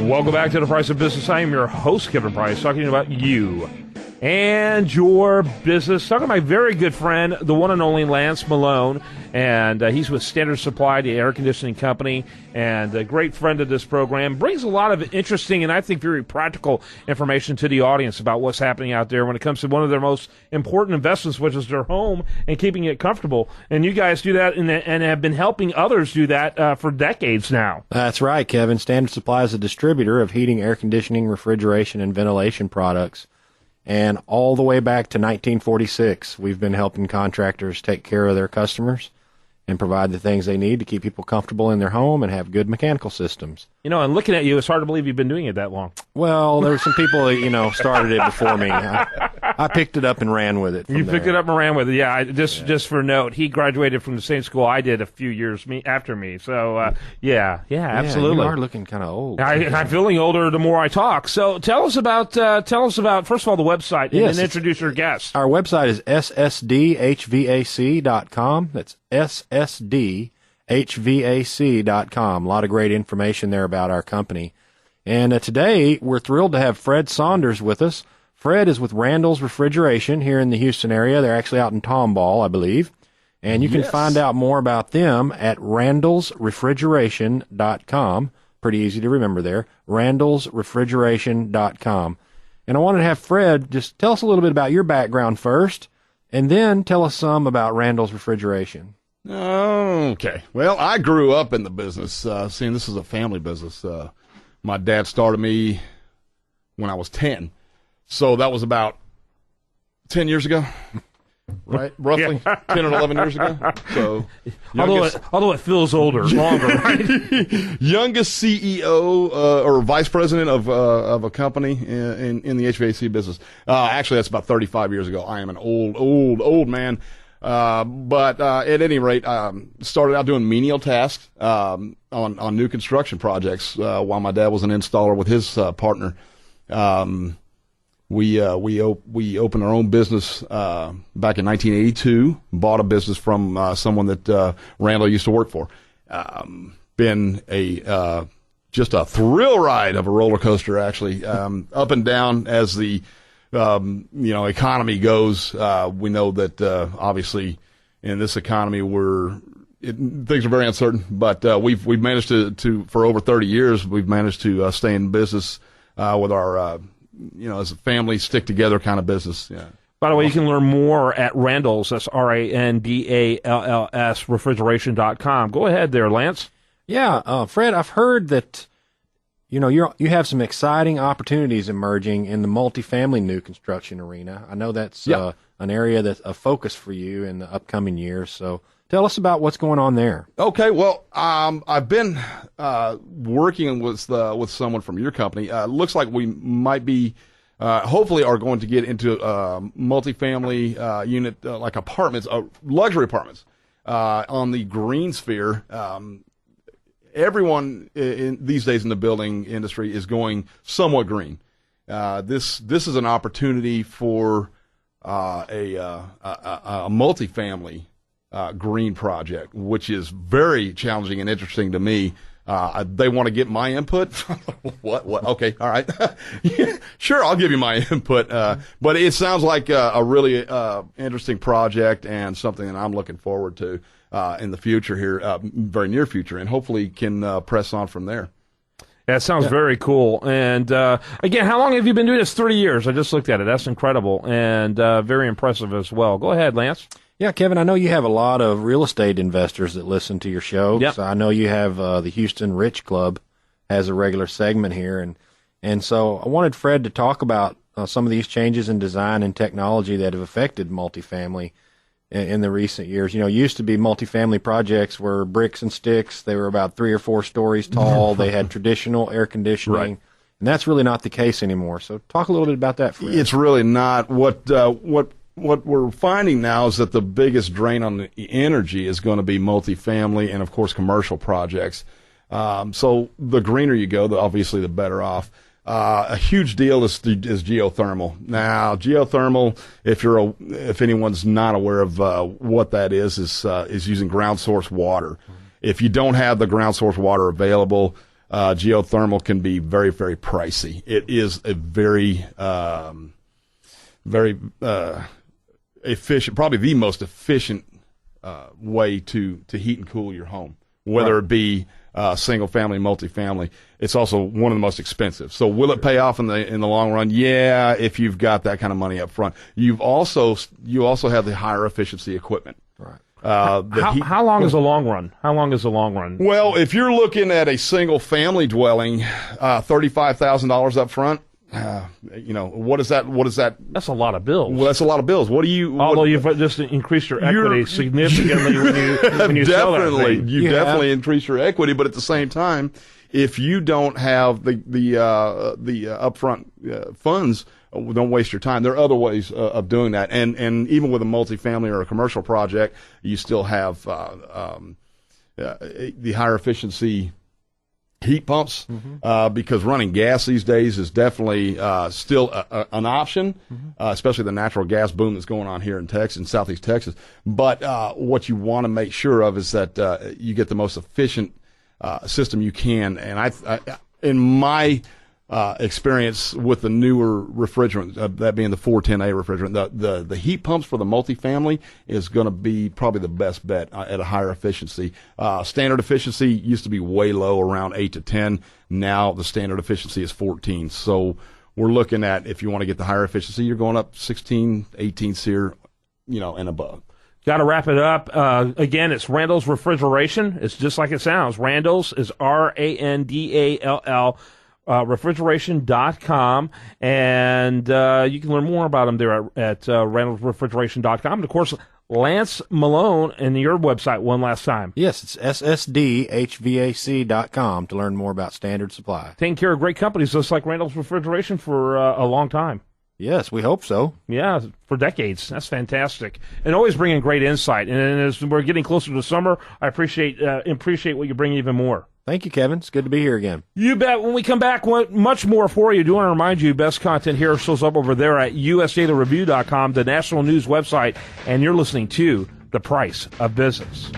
Welcome back to The Price of Business. I am your host, Kevin Price, talking about you and your business. Talking to my very good friend, the one and only Lance Malone, and he's with Standard Supply, the air conditioning company, and a great friend of this program. Brings a lot of interesting and I think very practical information to the audience about what's happening out there when it comes to one of their most important investments, which is their home and keeping it comfortable. And you guys do that and have been helping others do that for decades now. That's right, Kevin. Standard Supply is a distributor of heating, air conditioning, refrigeration, and ventilation products. And all the way back to 1946, we've been helping contractors take care of their customers and provide the things they need to keep people comfortable in their home and have good mechanical systems. You know, and looking at you, it's hard to believe you've been doing it that long. Well, there were some people that, started it before me. I picked it up and ran with it. You picked it up and ran with it, yeah. Just for note, he graduated from the same school I did a few years after me. So, yeah, absolutely. You are looking kind of old. I'm feeling older the more I talk. So tell us about first of all, the website, and then introduce your guests. Our website is ssdhvac.com. That's ssdhvac.com. A lot of great information there about our company. And today, we're thrilled to have Fred Saunders with us. Fred is with Randall's Refrigeration here in the Houston area. They're actually out in Tomball, I believe. And you can find out more about them at randallsrefrigeration.com. Pretty easy to remember there, randallsrefrigeration.com. And I wanted to have Fred just tell us a little bit about your background first, and then tell us some about Randall's Refrigeration. Okay. Well, I grew up in the business, seeing this is a family business. My dad started me when I was 10. So that was about 10 years ago, right? Roughly 10 or 11 years ago. So, although it feels longer, right? Youngest CEO or vice president of a company in the HVAC business. Actually, that's about 35 years ago. I am an old man. But at any rate, started out doing menial tasks on new construction projects while my dad was an installer with his partner. We opened our own business back in 1982. Bought a business from someone that Randall used to work for. Been just a thrill ride of a roller coaster, actually, up and down as the economy goes. We know that obviously in this economy things are very uncertain, but we've managed to for over 30 years we've managed to stay in business with our as a family stick together kind of business. Yeah. By the way, you can learn more at Randall's. That's RANDALLS refrigeration.com. Go ahead there, Lance. Yeah, Fred, I've heard that you have some exciting opportunities emerging in the multifamily new construction arena. I know that's an area that's a focus for you in the upcoming years. So tell us about what's going on there. Okay, well, I've been working with someone from your company. Looks like we might be, hopefully, are going to get into multifamily unit like apartments, luxury apartments on the green sphere. Everyone these days in the building industry is going somewhat green. This is an opportunity for a multifamily green project, which is very challenging and interesting to me. They want to get my input. What? Okay, all right. Yeah, sure, I'll give you my input. But it sounds like a really interesting project and something that I'm looking forward to in the future here, very near future, and hopefully can press on from there. Yeah, it sounds very cool. And again, how long have you been doing this? 30 years. I just looked at it. That's incredible and very impressive as well. Go ahead, Lance. Yeah, Kevin, I know you have a lot of real estate investors that listen to your show. Yep. So I know you have the Houston Rich Club has a regular segment here. And so I wanted Fred to talk about some of these changes in design and technology that have affected multifamily in the recent years. Used to be multifamily projects were bricks and sticks. They were about 3 or 4 stories tall. They had traditional air conditioning. Right. And that's really not the case anymore. So talk a little bit about that, Fred. It's really not. What we're finding now is that the biggest drain on the energy is going to be multifamily and, of course, commercial projects. So the greener you go, obviously the better off. A huge deal is geothermal. Now, geothermal, if anyone's not aware of what that is using ground source water. If you don't have the ground source water available, geothermal can be very, very pricey. It is a very efficient, probably the most efficient way to heat and cool your home, whether it be single family, multifamily. It's also one of the most expensive. So will it pay off in the long run? Yeah, if you've got that kind of money up front. You also have the higher efficiency equipment. Right. How long is the long run? How long is the long run? Well, if you're looking at a single family dwelling, $35,000 up front. What is that? That's a lot of bills. Well, that's a lot of bills. Although you've just increased your equity significantly when you sell that thing. You definitely increase your equity, but at the same time, if you don't have the upfront funds, don't waste your time. There are other ways of doing that, and even with a multifamily or a commercial project, you still have the higher efficiency heat pumps, because running gas these days is definitely still an option, especially the natural gas boom that's going on here in Texas, in Southeast Texas. But what you want to make sure of is that you get the most efficient system you can. And I in my experience with the newer refrigerant, that being the 410A refrigerant, the heat pumps for the multifamily is going to be probably the best bet at a higher efficiency. Standard efficiency used to be way low, around 8 to 10. Now the standard efficiency is 14. So we're looking at, if you want to get the higher efficiency, you're going up 16, 18 SEER, and above. Got to wrap it up. Again, it's Randall's Refrigeration. It's just like it sounds. Randall's is RANDALL. Refrigeration.com, and you can learn more about them there at randallsrefrigeration.com. And of course, Lance Malone and your website one last time. Yes, it's ssdhvac.com to learn more about Standard Supply. Taking care of great companies just like Randall's Refrigeration for a long time. Yes, we hope so. Yeah, for decades. That's fantastic. And always bringing great insight. And as we're getting closer to summer, I appreciate what you bring even more. Thank you, Kevin. It's good to be here again. You bet. When we come back, much more for you. I do want to remind you, best content here shows up over there at usdatareview.com, the national news website, and you're listening to The Price of Business.